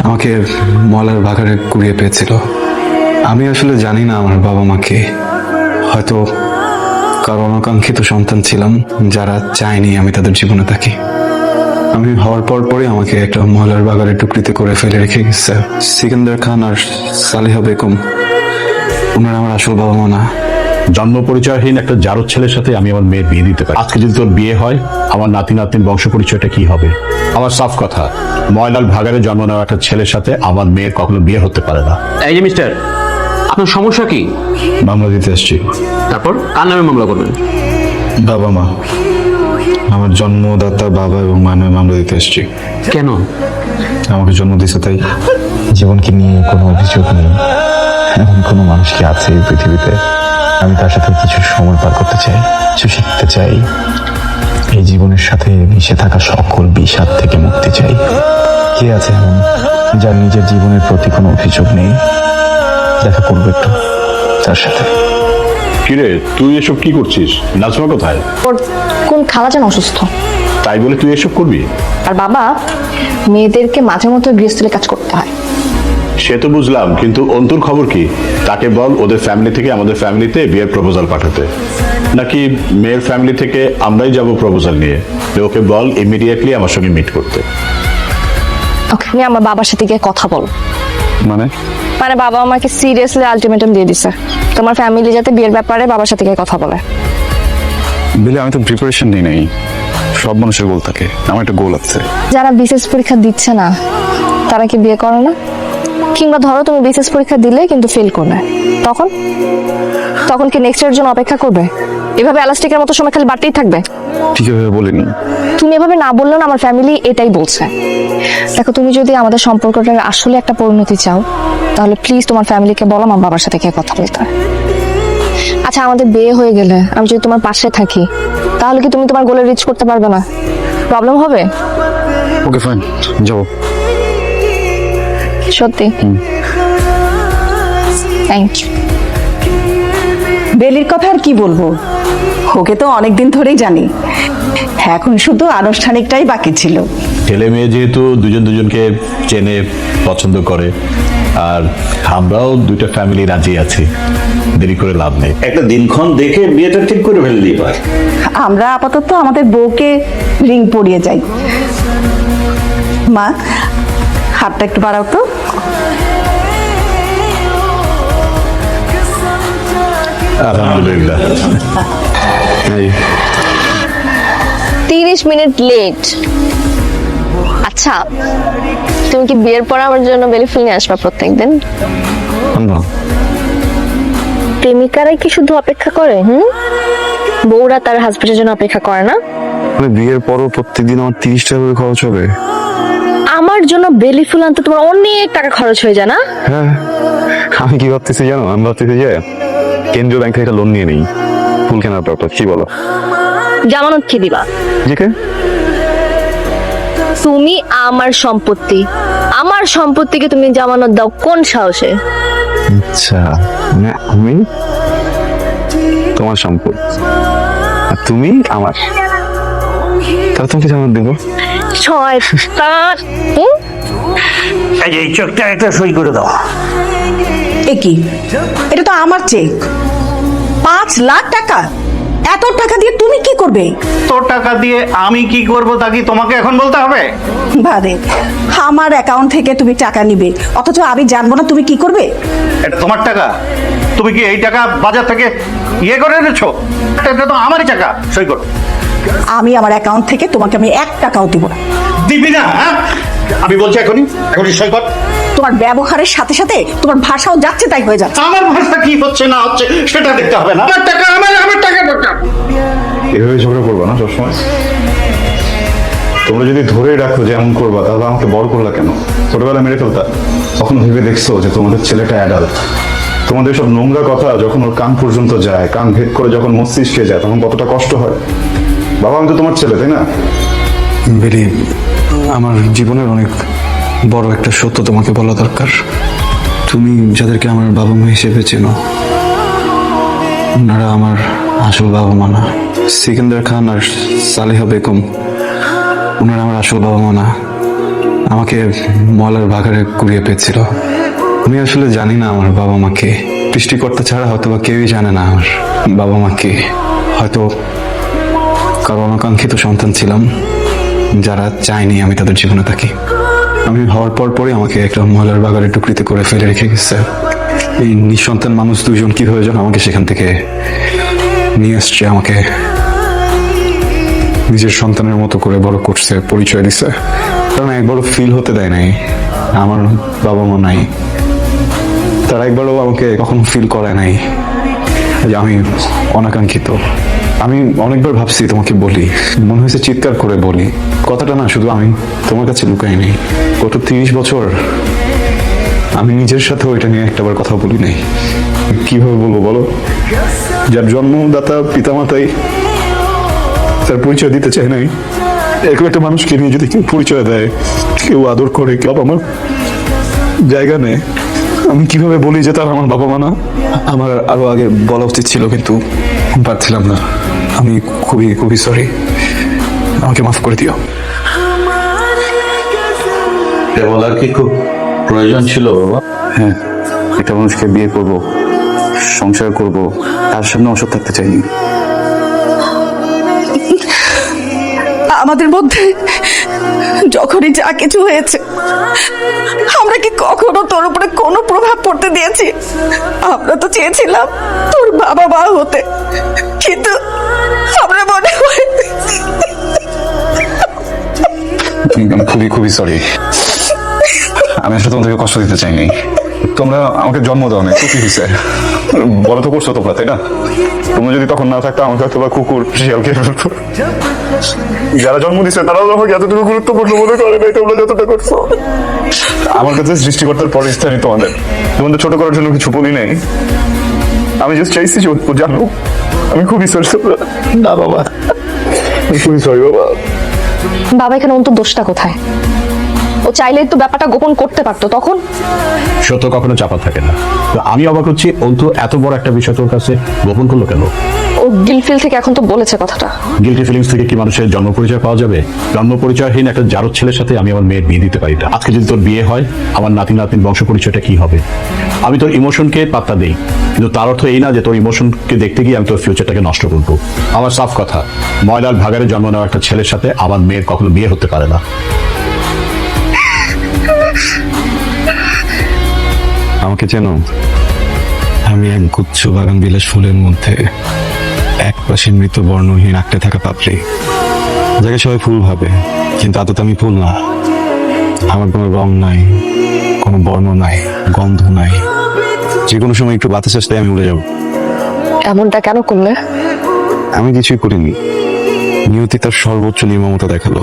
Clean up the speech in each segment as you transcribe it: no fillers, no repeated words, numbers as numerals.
আমাকে মলার বাগারে কুড়িয়ে পেয়েছিল। আমি আসলে জানি না আমার বাবা মাকে, হয়তো কারো অনাকাঙ্ক্ষিত সন্তান ছিলাম যারা চায়নি আমি তাদের জীবনে থাকি। আমি হওয়ার পরই আমাকে একটা মহলার বাগারে টুকরিতে করে ফেলে রেখে গেছে সিকান্দার খান আর সালেহা বেগম। ওনারা আমার আসল বাবা মা না। জন্ম পরিচয়হীন একটা জারদ ছেলের সাথে আমি আমার মেয়ের বিয়ে দিতে পারি। আজকে যদি তোর বিয়ে হয়, আমার নাতি নাতনির বংশ পরিচয়টা কি হবে? আমার সাফ কথা, ময়নাল ভাগারে জন্ম নেওয়া একটা ছেলের সাথে আমার মেয়ের কখনো বিয়ে হতে পারে না। এই যে মিস্টার, আপনার সমস্যা কি? মামলা দিতে আসছি। তারপর কার নামে মামলা করবেন? বাবা মা, আমার জন্মদাতা বাবা এবং মা নামে মামলা দিতে আসছি। কেন? আমাকে জন্ম দিয়েছে তাই। জীবনকে নিয়ে কোনো অভিযোগ নেই, এমন কোনো মানুষ কি আছে এই পৃথিবীতে? আমি তার সাথে কিছু সময় পার করতে চাই, কিছু শিখতে চাই, এই জীবনের সাথে মিশে থাকা সকল বিষাদ থেকে মুক্তি চাই। কে আছে এমন যার নিজের জীবনের প্রতি কোনো অভিযোগ নেই? দেখা করবো একটু তার সাথে। কিরে, তুই এসব কি করছিস? নাজমা কোথায়? ওর কোন খালা যেন অসুস্থ, তাই বলে তুই এসব করবি? আর বাবা মেয়েদেরকে মাঝে মধ্যে গৃহস্থলী কাজ করতে হয়। সে তো বুঝলাম, কিন্তু অন্তুর খবর কি? তাকে বল ওদের ফ্যামিলি থেকে আমাদের ফ্যামিলিতে বিয়ের প্রপোজাল পাঠাতে, নাকি মেয়ের ফ্যামিলি থেকে আমরাই যাব প্রপোজাল নিয়ে? ওকে বল ইমিডিয়েটলি আমার সঙ্গে মিট করতে। ওকে, আমি আমার বাবার সাথে গিয়ে কথা বল। মানে মানে বাবা আমাকে সিরিয়াসলি আলটিমেটাম দিয়ে দিছে, তোমার ফ্যামিলি যাতে বিয়ের ব্যাপারে বাবার সাথে গিয়ে কথা বলে। বিলে আমি তো প্রিপারেশন নিই নাই। সব মানুষের গোল থাকে, আমার একটা গোল আছে। যারা বিসিএস পরীক্ষা দিচ্ছে না তারা কি বিয়ে করে না? কিংবা ধরো তুমি বিসিএস পরীক্ষা দিলে কিন্তু ফেল করবে, তখন তখন কি নেক্সট ইয়ারের জন্য অপেক্ষা করবে? এভাবে এলাস্টিকের মতো সময় খালি বাড়তেই থাকবে? ঠিক আছে বলিনি। তুমি এভাবে না বললেও না, আমার ফ্যামিলি এটাই বলছে। দেখো, তুমি যদি আমাদের সম্পর্কটার আসলে একটা পরিণতি চাও, তাহলে প্লিজ তোমার ফ্যামিলিকে বলো আমার বাবার সাথে গিয়ে কথা বলতে। আচ্ছা, আমাদের বিয়ে হয়ে গেলে আমি যদি তোমার পাশে থাকি, তাহলে কি তুমি তোমার গোলে রিচ করতে পারবে না? প্রবলেম হবে? ওকে ফাইন, যাবো। সত্যি? Thank you. বেলির কথা আর কি বলবো, ওকে তো অনেকদিন ধরেই জানি, এখন শুধু আনুষ্ঠানিকটাই বাকি ছিল। ছেলে মেয়ে যেহেতু দুজন দুজনকে চেনে, পছন্দ করে, আর আমরাও দুইটা ফ্যামিলি রাজি আছি, দেরি করে লাভ নেই। একটা দিনক্ষণ দেখে বিয়েটা ঠিক করে ফেললি এবার। আমরা আপাতত আমাদের বউকে রিং পরিয়ে যাই। মা, হাতটা একটু বাড়াও তো। আলহামদুলিল্লাহ। 30 মিনিট লেট। আচ্ছা, তুমি কি বিয়ের পর আমার জন্য বেলি ফুল নিয়ে আসবা প্রত্যেকদিন? প্রেমিকারাই কি শুধু অপেক্ষা করে? বউরা তার হাজবেন্ডের জন্য অপেক্ষা করে না? বিয়ের পরও প্রত্যেকদিন আমার 30 টাকা করে খরচ হবে? আমার জন্য বেলি ফুল আনতে তোমার অনেক টাকা খরচ হয়ে যায় না? হ্যাঁ, আমি কি ভাবতেছি জানো? আমি ভাবতেছি যে কেন্দ্রীয় ব্যাংক থেকে একটা লোন নিয়ে নেই ফুল কেনার ব্যাপার। কি বলো? জামানত কি দিবা? জিকে তুমি আমার সম্পত্তি, আমার সম্পত্তিকে তুমি জামানত দাও কোন সাহসে? আচ্ছা, মানে আমি তোমার সম্পদ আর তুমি আমার, তাহলে তোমাকে জামানত দেবো। শয়তান! এই চোখটা একটা সই করে দাও। এ কি, এটা তো আমার চেক। 5 লাখ টাকা! এত টাকা দিয়ে তুমি কি করবে? তোর টাকা দিয়ে আমি কি করব তা কি তোমাকে এখন বলতে হবে? বাদে, আমার অ্যাকাউন্ট থেকে তুমি টাকা নিবে, অথচ আমি জানবো না তুমি কি করবে? এটা তোমার টাকা, তুমি কি এই টাকা বাজার থেকে ইয়ে করে এনেছো? এটা তো আমারই টাকা, সই করো। আমি আমার অ্যাকাউন্ট থেকে তোমাকে আমি 1 টাকাও দিব না। দিবি না? হ্যাঁ, আমি বলছি এখনই সই কর। তোমার ব্যবহারের সাথে সাথে তোমার ভাষাও যাচ্ছে তাই হয়ে যাচ্ছে। আমার ভাষা কি হচ্ছে না হচ্ছে সেটা দেখতে হবে না। আমার টাকা আমার টাকা দরকার। এভাবে ঝগড়া করবো না সবসময়। তোমরা যদি ধরে রাখো যে এমন করবা, তাহলে আমাকে বড় করলা কেন? ছোটবেলায় মেরে ফেলতা। তখন ভেবে দেখছো যে তোমাদের ছেলেটা অ্যাডাল্ট। তোমাদের সব নোংরা কথা যখন ওর কান পর্যন্ত যায়, কান ভেদ করে যখন মস্তিষ্কে যায়, তখন কতটা কষ্ট হয়। বাবা, আমি তো তোমার ছেলে, তাই না? বেলি, আমার জীবনের অনেক বড় একটা সত্য তোমাকে বলা দরকার। তুমি যাদেরকে আমার বাবা মা হিসেবে চেনো, ওনারা আমার আসল বাবা মা না। সিকান্দার খান আর সালেহা বেগম, ওনারা আমার আসল বাবা মা না। আমাকে ময়লার বাগারে কুড়িয়ে পেয়েছিল। আমি আসলে জানি না আমার বাবা মাকে, সৃষ্টিকর্তা ছাড়া হয়তো বা কেউই জানে না আমার বাবা মাকে। হয়তো কারো অনাকাঙ্ক্ষিত সন্তান ছিলাম, যারা চায়নি আমি তাদের জীবনে থাকি। আমি হওয়ার পরই আমাকে একটা ময়লার বাগারে টুকরিতে করে ফেলে রেখে গেছে। এই নিঃসন্তান মানুষ দুজন কিভাবে যেন আমাকে সেখান থেকে নিয়ে আসছে, আমাকে নিজের সন্তানের মতো করে বড় করছে, পরিচয় দিছে। কারণ একবারও ফিল হতে দেয় নাই আমার বাবা মা নাই। তারা একবারও আমাকে কখনো ফিল করায় নাই যে আমি অনাকাঙ্ক্ষিত। আমি অনেকবার ভাবছি তোমাকে বলি, মনে হয়েছে চিৎকার করে বলি। কথাটা না শুধু আমি তোমার কাছে লুকাই নেই, গত 30 বছর আমি নিজের সাথেও এটা নিয়ে একটাবার কথা বলি নাই। কিভাবে বলবো বলো? যার জন্মদাতা পিতামাতাই তার পরিচয় দিতে চায় নাই, এরকম একটা মানুষকে নিয়ে যদি কেউ পরিচয় দেয়, কেউ আদর করে, কেউ আমার জায়গা নেয়, আমি কিভাবে বলি যে তার আমার বাবা মা না? আমার আরো আগে বলা উচিত ছিল, কিন্তু পারছিলাম না। আমি খুবই খুবই সরি, আমাকে মাফ করে দিও। বলার কি খুব প্রয়োজন ছিল বাবা? হ্যাঁ, একটা মানুষকে বিয়ে করব, সংসার করব, তার সামনে অসৎ থাকতে চাইনি। আমাদের মধ্যে যখনই যা কিছু হয়েছে, আমরা কি কখনো তোর উপরে কোনো প্রভাব পড়তে দিয়েছি? আমরা তো চেয়েছিলাম তোর বাবা মা হতে, কিন্তু আমরা মনে হয় আমি খুবই খুবই সরি। আমি আসলে তোমাদেরকে কষ্ট দিতে চাইনি। তোমরা আমাকে জন্ম দাও না, কি হয়েছে বলো তো? করছো তোমরা, তাই না? তোমরা যদি তখন না থাকতো, আমাকে হয়তো বা কুকুর শিয়াল খেয়ে ফেলতো। যারা জন্ম দিচ্ছে তারাও আমাকে এতটুকু গুরুত্বপূর্ণ মনে করে নাই তোমরা যতটা করছো। আমার কাছে সৃষ্টিকর্তার পরে স্থানই তোমাদের ছোট করার জন্য কিছু বলি নাই। আমি জাস্ট চাইছি যে ও জানো আমি খুবই সরি। না বাবা, আমি খুবই সরি বাবা। বাবা, এখানে অন্তর দোষটা কোথায়? ও চাইলে তো ব্যাপারটা গোপন করতে পারতো তখন। সত্য কখনো চাপা থাকে না। তো আমি অবাক হচ্ছি, অন্তু এত বড় একটা বিষয় তোর কাছে গোপন করলো কেন? ও গিলফিল থেকে এখন তো বলেছে কথাটা। গিলটি ফিলিংস থেকে কি মানুষের জন্ম পরিচয় পাওয়া যাবে? জন্ম পরিচয়হীন একটা জারদ ছেলের সাথে আমি আমার মেয়ের বিয়ে দিতে পারি না। আজকে যদি তোর বিয়ে হয়, আমার নাতি নাতনির বংশ পরিচয়টা কি হবে? আমি তোর ইমোশনকে পাত্তা দেই, কিন্তু তার অর্থ এই না যে তোর ইমোশনকে দেখতে গিয়ে আমি তোর ফিউচারটাকে নষ্ট করবো। আমার সাফ কথা, ময়লার ভাগারে জন্ম নেওয়া একটা ছেলের সাথে আমার মেয়ের কখনো বিয়ে হতে পারে না। আমাকে চেনো? আমি এক গুচ্ছ বাগান বিলাস ফুলের মধ্যে এক পাশে মৃত বর্ণহীন আঁকড়ে থাকা পাপড়ি, যাকে সবাই ফুল ভাবে, কিন্তু আদত আমি ফুল না। আমার কোনো রং নাই, কোনো বর্ণ নাই, গন্ধ নাই। যে কোনো সময় একটু বাতাস আসলে আমি উড়ে যাব। এমনটা কেন করলে? আমি কিছুই করিনি, নিয়তি তার সর্বোচ্চ নির্মমতা দেখালো,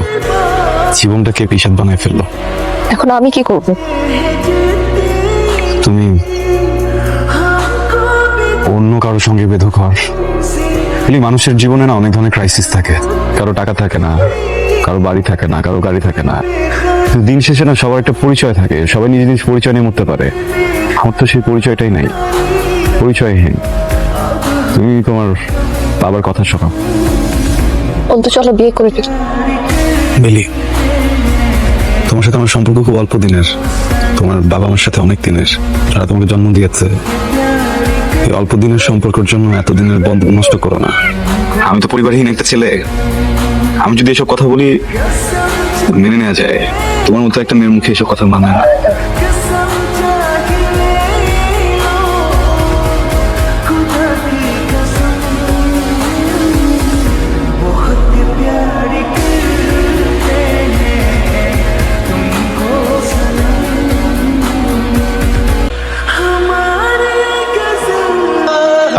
জীবনটাকে বিষাদ বানায় ফেললো। এখন আমি কি করব? তুমি অন্য কারোর সঙ্গে বেঁধো ঘর। মানুষের জীবনে না অনেক ধরনের ক্রাইসিস থাকে। কারো টাকা থাকে না, কারো বাড়ি থাকে না, কারো গাড়ি থাকে না, কিন্তু দিন শেষে না সবার একটা পরিচয় থাকে। সবাই নিজের নিজ পরিচয় নিয়ে মরতে পারে। আমার তো সেই পরিচয়টাই নাই, পরিচয়হীন। তুমি তোমার বাবার কথা শোনো। অন্ত চলো বিয়ে করে ফেলি। বেলি, তোমার সাথে আমার সম্পর্ক খুব অল্প দিনের। তোমার বাবা আমার সাথে অনেক দিনের, যারা তোমাকে জন্ম দিয়েছে। এই অল্প দিনের সম্পর্কের জন্য এতদিনের বন্ধন নষ্ট করো না। আমি তো পরিবারহীন একটা ছেলে। আমি যদি এসব কথা বলি মেনে নেওয়া যায়, তোমার মতো একটা মেয়ের মুখে এসব কথা মানে না।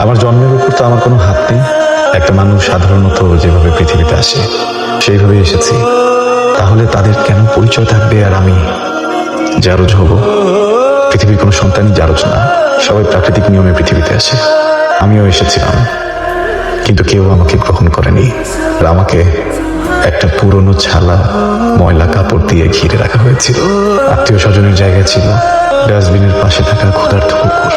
আমার জন্মের উপর তো আমার কোনো হাত নেই। একটা মানুষ সাধারণত যেভাবে পৃথিবীতে আসে সেইভাবে এসেছি। তাহলে তাদের কেন পরিচয় থাকবে আর আমি জারজ হব? পৃথিবীর কোনো সন্তানই জারজ না, সবাই প্রাকৃতিক নিয়মে পৃথিবীতে আসে। আমিও এসেছিলাম, কিন্তু কেউ আমাকে গ্রহণ করেনি। আর আমাকে একটা পুরনো ছালা ময়লা কাপড় দিয়ে ঘিরে রাখা হয়েছিল। আত্মীয় স্বজনের জায়গা ছিল ডাস্টবিনের পাশে থাকা ক্ষুধার্ত কুকুর।